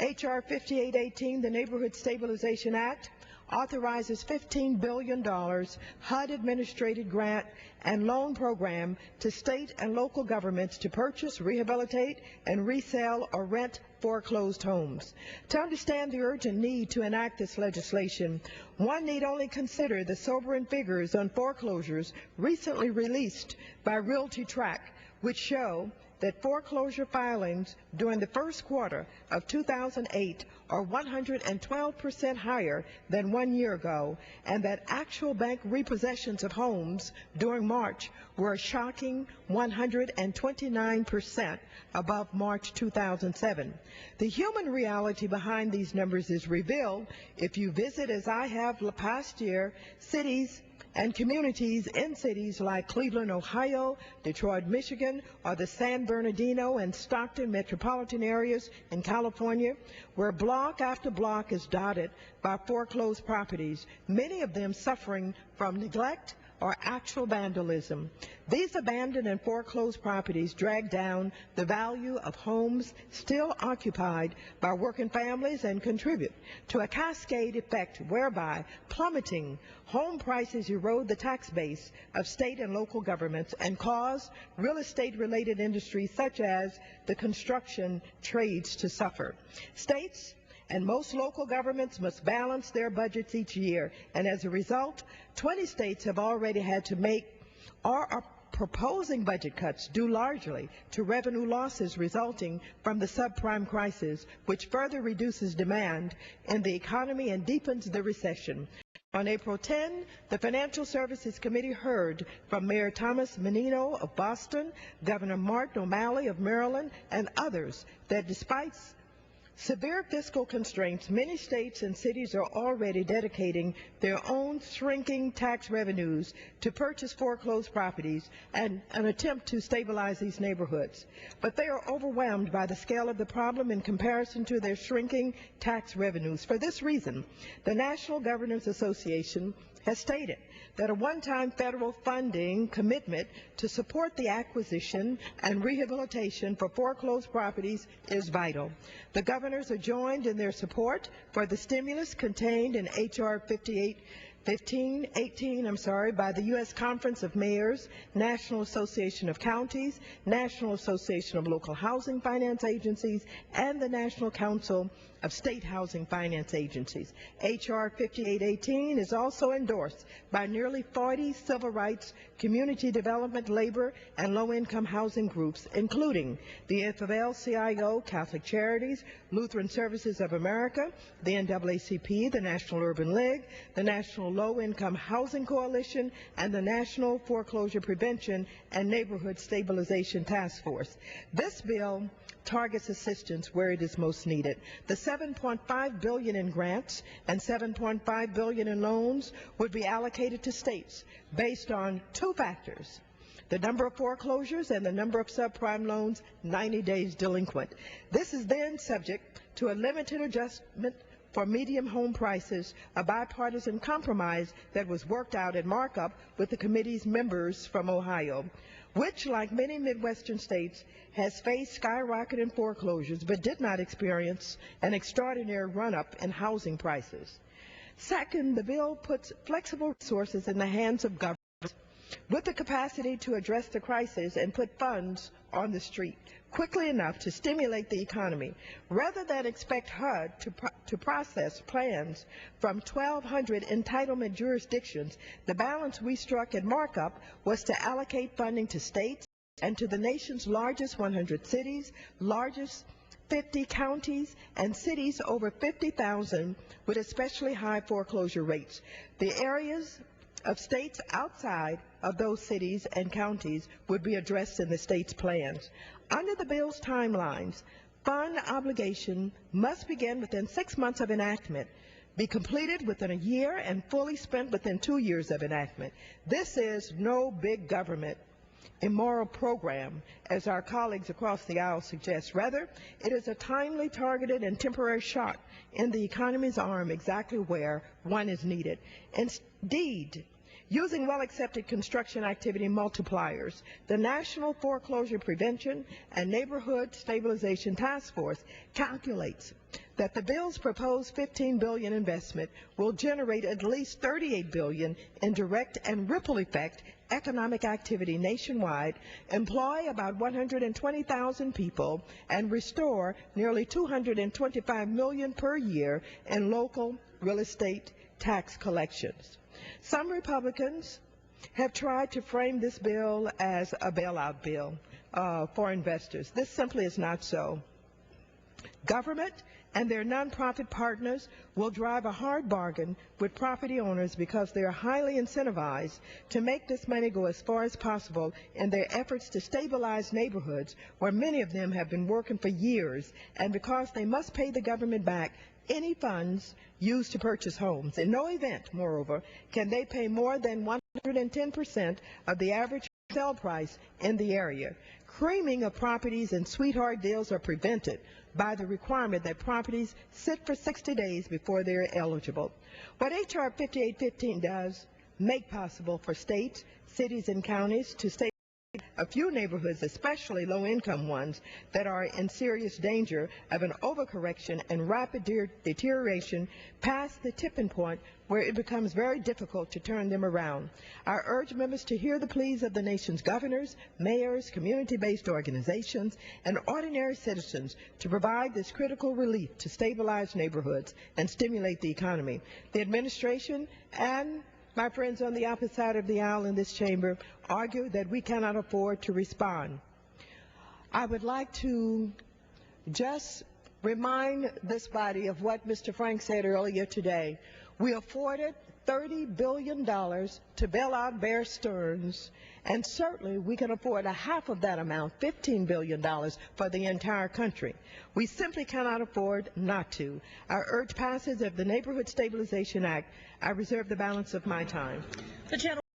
H.R. 5818, the Neighborhood Stabilization Act, authorizes $15 billion HUD-administrated grant and loan program to state and local governments to purchase, rehabilitate, and resell or rent foreclosed homes. To understand the urgent need to enact this legislation, one need only consider the sobering figures on foreclosures recently released by Realty Track, which show that foreclosure filings during the first quarter of 2008 are 112% higher than 1 year ago, and that actual bank repossessions of homes during March were a shocking 129% above March 2007. The human reality behind these numbers is revealed if you visit, as I have past year, cities and communities in cities like Cleveland, Ohio, Detroit, Michigan, or the San Bernardino and Stockton metropolitan areas in California, where block after block is dotted by foreclosed properties, many of them suffering from neglect or actual vandalism. These abandoned and foreclosed properties drag down the value of homes still occupied by working families and contribute to a cascade effect whereby plummeting home prices erode the tax base of state and local governments and cause real estate-related industries such as the construction trades to suffer. States and most local governments must balance their budgets each year, and as a result, 20 states have already had to make or are proposing budget cuts due largely to revenue losses resulting from the subprime crisis, which further reduces demand in the economy and deepens the recession. On April 10, the Financial Services Committee heard from Mayor Thomas Menino of Boston, Governor Martin O'Malley of Maryland, and others that despite severe fiscal constraints, many states and cities are already dedicating their own shrinking tax revenues to purchase foreclosed properties and an attempt to stabilize these neighborhoods. But they are overwhelmed by the scale of the problem in comparison to their shrinking tax revenues. For this reason, the National Governors Association has stated that a one-time federal funding commitment to support the acquisition and rehabilitation for foreclosed properties is vital. The governors are joined in their support for the stimulus contained in H.R. 5818 by the U.S. Conference of Mayors, National Association of Counties, National Association of Local Housing Finance Agencies, and the National Council of State Housing Finance Agencies. H.R. 5818 is also endorsed by nearly 40 civil rights, community development, labor, and low-income housing groups, including the AFL-CIO, Catholic Charities, Lutheran Services of America, the NAACP, the National Urban League, the National Low-Income Housing Coalition, and the National Foreclosure Prevention and Neighborhood Stabilization Task Force. This bill targets assistance where it is most needed. The $7.5 billion in grants and $7.5 billion in loans would be allocated to states based on two factors: the number of foreclosures and the number of subprime loans 90 days delinquent. This is then subject to a limited adjustment for medium home prices, a bipartisan compromise that was worked out in markup with the committee's members from Ohio, which, like many Midwestern states, has faced skyrocketing foreclosures but did not experience an extraordinary run-up in housing prices. Second, the bill puts flexible resources in the hands of government with the capacity to address the crisis and put funds on the street quickly enough to stimulate the economy. Rather than expect HUD to process plans from 1,200 entitlement jurisdictions, the balance we struck at markup was to allocate funding to states and to the nation's largest 100 cities, largest 50 counties, and cities over 50,000 with especially high foreclosure rates. The areas of states outside of those cities and counties would be addressed in the state's plans. Under the bill's timelines, fund obligation must begin within 6 months of enactment, be completed within a year, and fully spent within 2 years of enactment. This is no big government immoral program, as our colleagues across the aisle suggest. Rather, it is a timely, targeted, and temporary shot in the economy's arm exactly where one is needed. Indeed, using well-accepted construction activity multipliers, the National Foreclosure Prevention and Neighborhood Stabilization Task Force calculates that the bill's proposed $15 billion investment will generate at least $38 billion in direct and ripple effect economic activity nationwide, employ about 120,000 people, and restore nearly $225 million per year in local real estate tax collections. Some Republicans have tried to frame this bill as a bailout bill for investors. This simply is not so. Government and their nonprofit partners will drive a hard bargain with property owners because they are highly incentivized to make this money go as far as possible in their efforts to stabilize neighborhoods where many of them have been working for years, and because they must pay the government back any funds used to purchase homes. In no event, moreover, can they pay more than 110% of the average sale price in the area. Creaming of properties and sweetheart deals are prevented by the requirement that properties sit for 60 days before they're eligible. What H.R. 5815 does make possible for states, cities, and counties to stay a few neighborhoods, especially low-income ones, that are in serious danger of an overcorrection and rapid deterioration past the tipping point where it becomes very difficult to turn them around. I urge members to hear the pleas of the nation's governors, mayors, community-based organizations, and ordinary citizens to provide this critical relief to stabilize neighborhoods and stimulate the economy. The administration and my friends on the opposite side of the aisle in this chamber argue that we cannot afford to respond. I would like to just remind this body of what Mr. Frank said earlier today. We afforded $30 billion to bail out Bear Stearns, and certainly we can afford a half of that amount, $15 billion, for the entire country. We simply cannot afford not to. I urge passage of the Neighborhood Stabilization Act. I reserve the balance of my time.